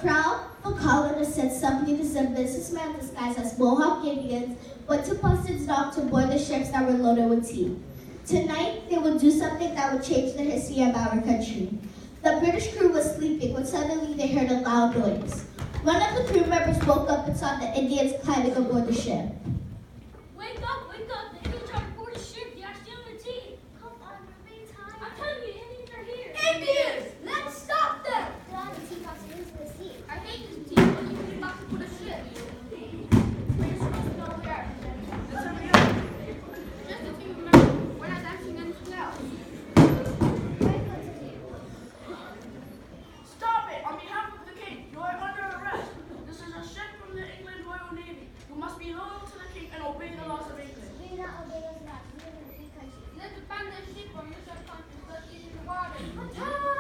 Proud for colonists said some leaders and businessmen disguised as Mohawk Indians went to Punson's Dock to board the ships that were loaded with tea. Tonight, they would do something that would change the history of our country. The British crew was sleeping when suddenly they heard a loud noise. One of the crew members woke up and saw the Indians climbing aboard the ship. Wake up, wake up. The Indians are aboard the ship. They are stealing the tea. Come on, we're being tired. I'm telling you, Indians are here. Indians! Let's stop them! Get out of the teapot and into the sea. I hate this tea. When you put it back to the ship. We're supposed to know where. Let's hurry up. Just if you remember, we're not dancing anything else. Stop it! On behalf of the king, you are under arrest. This is a ship from the England Royal Navy. You must be loyal to the king and obey the laws of England. We do not obey those laws. We live in a free country. Let's abandon the ship or use our country. Let's get in the water. Attack!